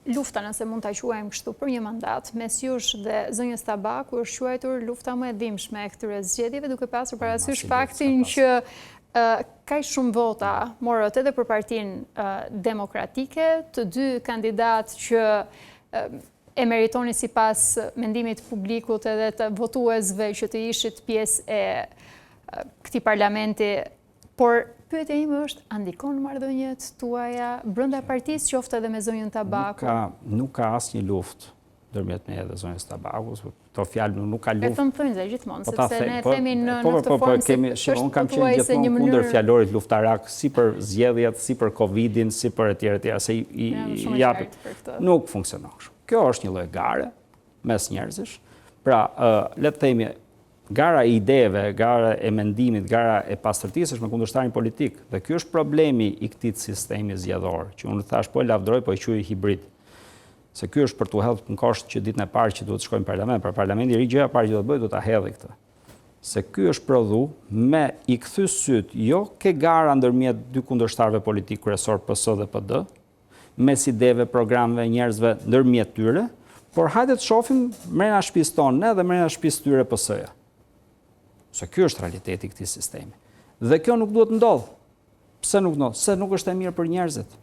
lufta, nëse mund ta quajmë kështu, për një mandat mes jush dhe zënjës Tabaku është quajtur lufta më e dhimbshme e këtyre zgjedhjeve, duke pasur parasysh faktin që kaq shumë vota morët edhe për Partinë Demokratike, të dy kandidatë që e meritoni sipas mendimit publikut edhe të votuesve që të ishit pjesë e këtij parlamenti, por pyetja ime është, a ndikon marrëdhëniet tuaja brenda partisë, qoftë edhe me zonjën Tabaku? Nuk ka asnjë luftë ndërmjet me edhe zonjës Tabaku. Këto fjalë nuk ka luftë. E thënë gjithmonë, sepse ne themi në këtë formë se unë kam qenë gjithmonë kundër fjalorit luftarak, si për zgjedhjet, si për Covidin, si për etj, se i japin. Nuk funksionon kështu. Kjo është një lloj gare mes njerëzish. Pra, le të themi, gara e ideve, gara e mendimit, gara e pastërtisë është me kundërshtarin politik. Dhe ky është problemi i këtij sistemi zgjedhor, që unë thash po e lavdroj, po e quaj hibrid. Se ky është për t'u hedhur në kosht që ditën e parë që duhet të shkojnë në parlament, për parlamenti i ri gjëja e parë që do të bëjë do ta hedhë këtë. Se ky është prodhu me i kthy syt jo ke gara ndërmjet dy kundërshtarëve politik kryesor PS dhe PD, mes ideve, programeve, njerëzve ndërmjet tyre, por hajde të shohim mrena shtëpisë tonë dhe mrena shtëpisë tyre PS-ja. Se ky është realiteti i këtij sistemi. Dhe kjo nuk duhet ndodh. Pse nuk ndodh? Se nuk është e mirë për njerëzit.